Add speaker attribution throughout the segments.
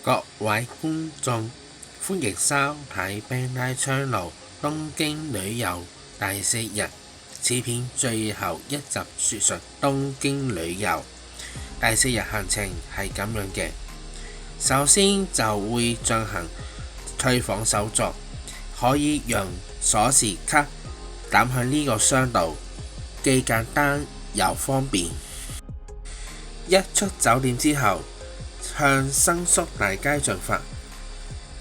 Speaker 1: 各位觀眾，歡迎收睇 Bandai Channel 東京旅遊第4日。此片最後一集說述東京旅遊第4日行程係咁樣嘅。首先就會進行退房手續，可以讓鎖匙卡抌去呢個箱度，既簡單又方便。一出酒店之後，向新宿大街進發。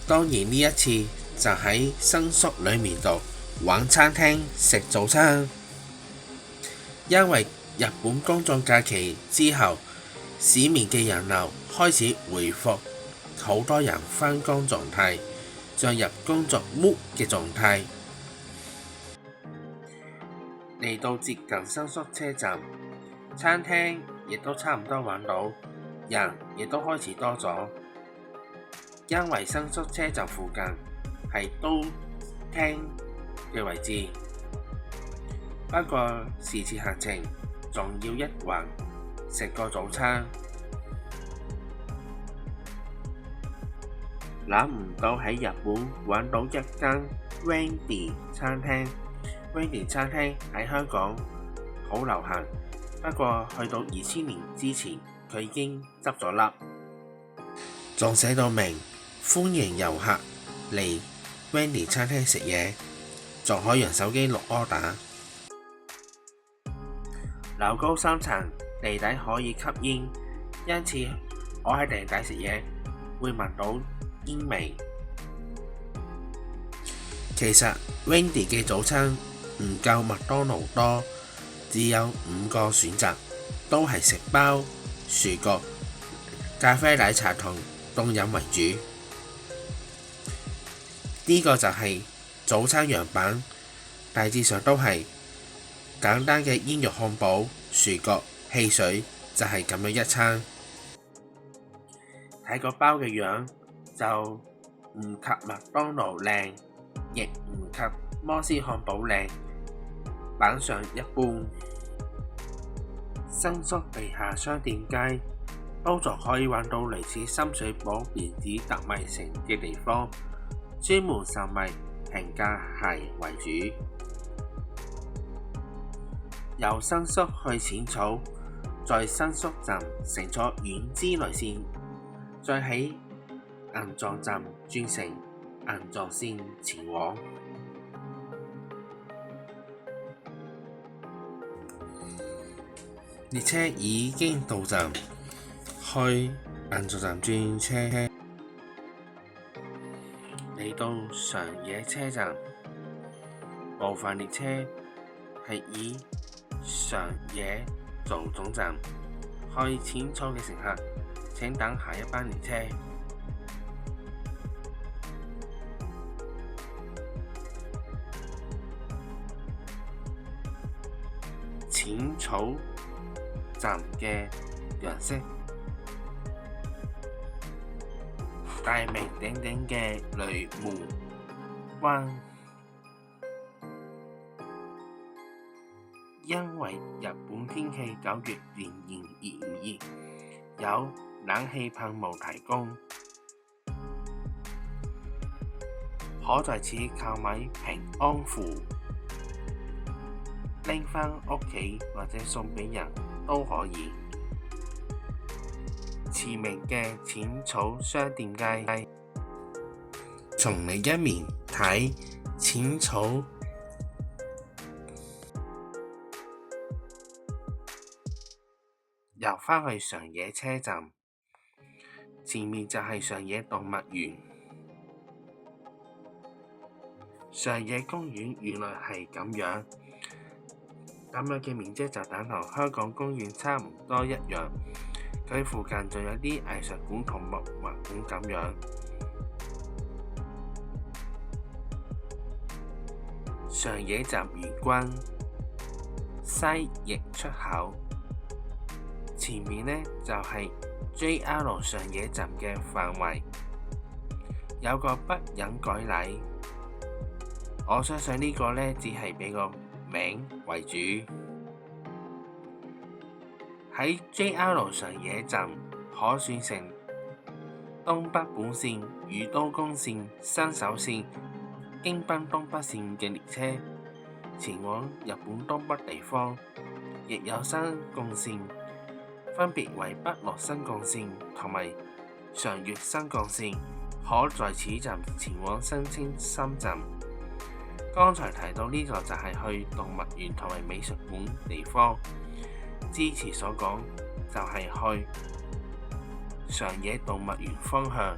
Speaker 1: 當然呢一次就喺新宿裏面度揾餐廳食早餐。因為日本公眾假期之後，市面嘅人流開始回復，好多人返工狀態，進入工作 mood 嘅狀態。嚟到接近新宿車站，餐廳亦都差唔多揾到，人亦都開始多咗。因為新宿車站附近係都廳嘅位置，不過是次行程仲要一環食個早餐。諗唔到喺日本揾到一間 Wendy 餐廳。Wendy 餐廳喺香港好流行，不過去到2000年之前佢已經執咗笠，仲寫到明歡迎遊客嚟 Wendy 餐廳食嘢，仲可以用手機錄 order。樓高3層，地底可以吸煙，因此我喺地底食嘢會聞到煙味。其實 Wendy 嘅早餐唔夠麥當勞多，只有5個選擇，都係食包、薯角、咖啡奶茶同凍飲為主。呢個就係早餐樣板，大致上都係簡單嘅煙肉漢堡、薯角、汽水，就係咁樣一餐。睇個包嘅樣就唔及麥當勞靚，亦唔及摩斯漢堡靚，板上一般。新宿地下商店街都仲可以揾到類似深水埗原子特賣城嘅地方，專門售賣平價鞋為主。由新宿去淺草，在新宿站乘坐丸之內線，再喺銀座站轉乘銀座線前往。列車已經到站，去銀座站轉車。嚟到常野車站，部分列車係以常野做總站，去淺草嘅乘客請等下一班列車。淺草站嘅樣式，大名鼎鼎嘅雷門灣，因為日本天氣9月仍然熱唔熱，有冷氣噴霧提供，可在此購買平安符，拎返屋企或者送俾人都可以。馳名嘅淺草商店街，從另一面睇淺草遊返去常野車站，前面就係常野動物園。常野公園原來係咁樣嘅面積就等同香港公園差唔多一樣，佢附近仲有啲藝術館同博物館咁樣。常野站元君西翼出口，前面呢就係 JR 常野站嘅範圍，有個北忍改禮，我相信呢個呢只係俾個名為主。喺 JR 常野站可算成東北本線與都江線、新手線、京濱東北線嘅列車前往日本東北地方，亦有新幹線，分別為北陸新幹線同埋上越新幹線，可在此站前往新青深圳。剛才提到呢個就係去動物園同埋美術館地方，之前所講就係去上野動物園方向。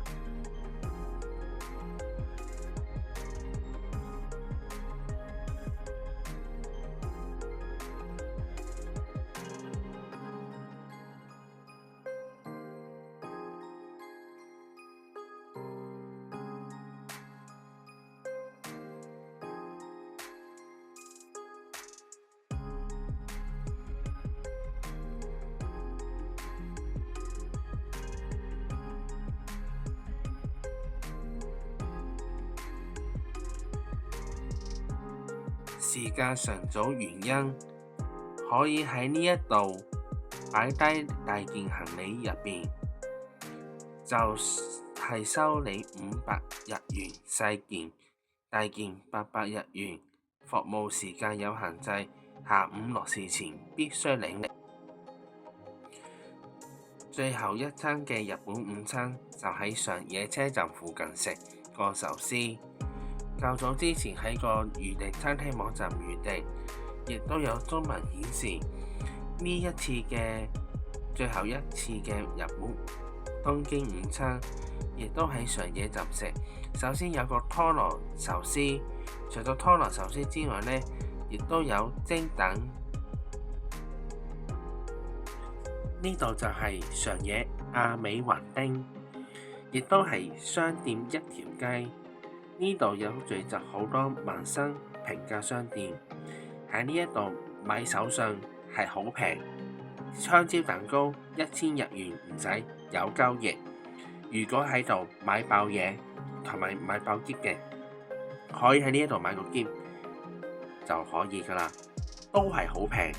Speaker 1: 時間尚早原因，可以喺呢一度擺低大件行李入邊，就係收你500日元細件，大件800日元。服務時間有限制，下午6時前必須領。最後一餐嘅日本午餐就喺上野車站附近食個壽司。較早之前喺個預訂餐廳網站預訂，亦都有中文顯示。呢一次嘅最後一次嘅日本東京午餐，亦都喺上野站食。首先有個湯螺壽司，除咗湯螺壽司之外呢，亦都有蒸蛋。呢度就係上野亞美橫丁，亦都係商店一條街。呢度有聚集好多民生平價商店，喺呢一度買手信係好平，香蕉蛋糕1000日元唔使有交易。如果喺度買爆嘢同埋買爆篋嘅，可以喺呢一度買個篋就可以㗎啦，都係好平。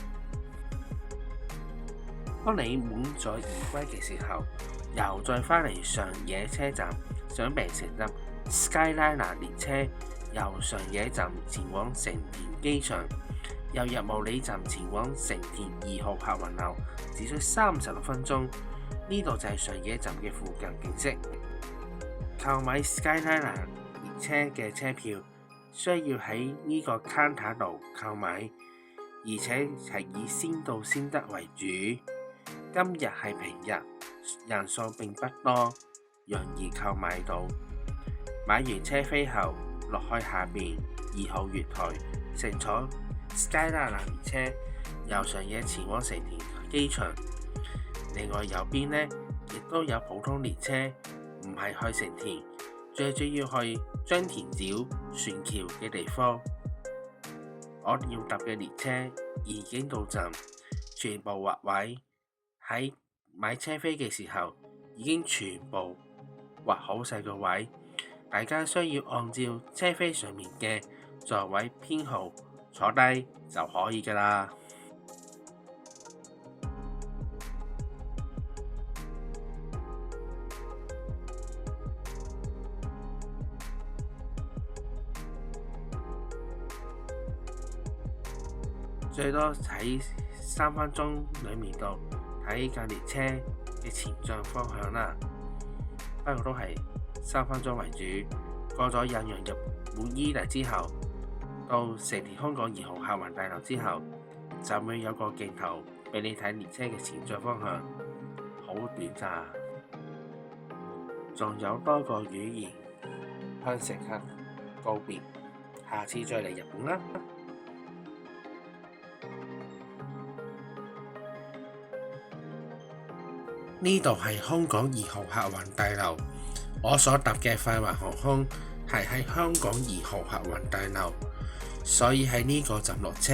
Speaker 1: 當你滿載而歸嘅時候，又再返嚟上野車站，準備乘搭 Skyliner 列車由上野站前往成田機場，由日暮里站前往成田2號客運樓，只需36分鐘。呢度就係上野站嘅附近景色。購買 Skyliner 列車嘅車票需要喺呢個 counter 度購買，而且係以先到先得為主。今日係平日，人數並不多，容易購買到。買完車飛後，落去下邊2號月台，乘坐 Skyliner 列車由上野前往成田機場。另外右邊呢，亦都有普通列車，唔係去成田，最主要去張田沼船橋嘅地方。我要搭嘅列車已經到站，全部劃位。喺買車飛嘅時候，已經全部劃好晒個位。大家需要按照車飛上面嘅座位編號坐低就可以㗎啦。最多喺3分鐘裡面度睇架列車嘅前進方向啦，不過都係3分鐘為主。過咗印洋日本伊犁之後，到成田香港2號客運大樓之後，就會有個鏡頭俾你睇列車嘅前進方向，好短咋。仲有多個語言向乘客告別，下次再嚟日本啦。呢度係香港2號客運大樓，我所搭嘅快環航空係喺香港2號客運大樓，所以喺呢個站落車。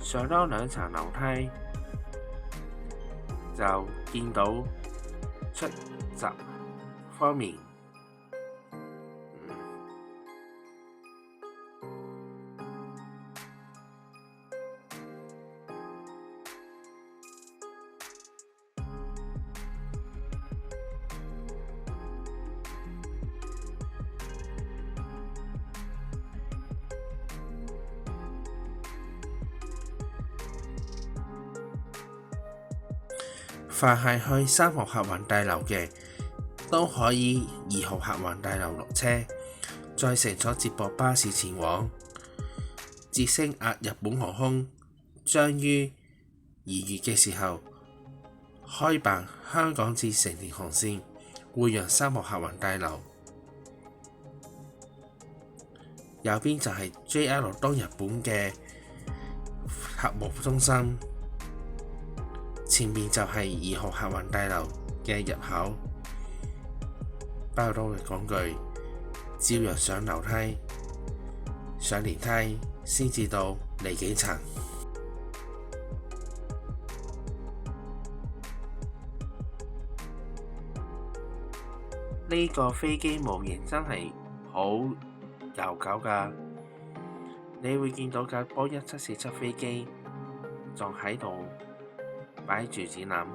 Speaker 1: 上多2層樓梯就見到出閘方面凡係去3號客運大樓嘅，都可以2號客運大樓落車，再乘坐接駁巴士前往。捷星亞日本航空將於2月嘅時候開辦香港至成田航線，會讓3號客運大樓。右邊就係 JR 東日本嘅客務中心，前面就係2號客運大樓嘅入口。包多嘅講句，照樣上樓梯、上電梯先至到離幾層。呢個飛機模型真係好悠久㗎，你會見到架波音747飛機仲喺度擺住展覽。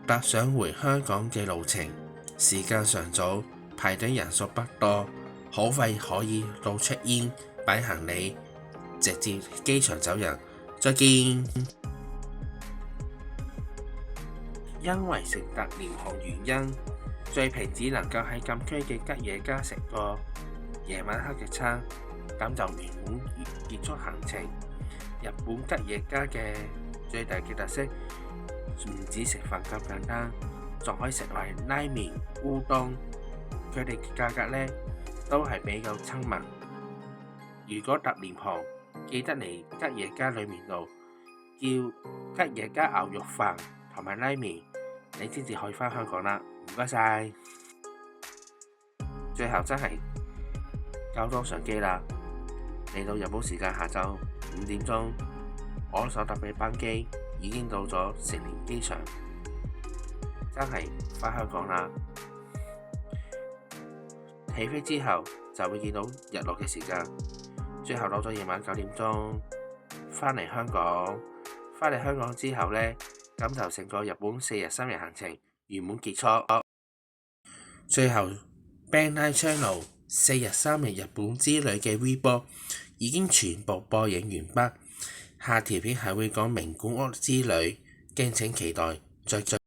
Speaker 1: 搭上回香港嘅路程，時間尚早，排隊人數不多，好快可以到check in擺行李，直接機場走人。再見。因為乘搭廉航原因，最平只能夠喺禁區嘅吉野家食個夜晚黑嘅餐，咁就圓滿結束行程。日本吉野家嘅最大嘅特色唔止食飯咁簡單，仲可以食埋拉麵、烏冬，佢哋嘅價格呢都係比較親民。如果搭廉航，記得嚟吉野家裏面度叫吉野家牛肉飯同埋拉麵，你先至可以返香港啦。唔該晒。最後真係交通上機啦，嚟到日本時間下晝5點鐘，我所搭嘅班機已經到咗成田機場，真係返香港啦。起飛之後就會見到日落嘅時間，最後攞咗夜晚9點鐘返嚟香港。返嚟香港之後呢，咁就成個日本4日3夜行程圓滿結束。最後 Bandai Channel 4日3夜日本之旅嘅 Vlog 已經全部播映完畢，下條片係會講名古屋之旅，敬請期待。再見。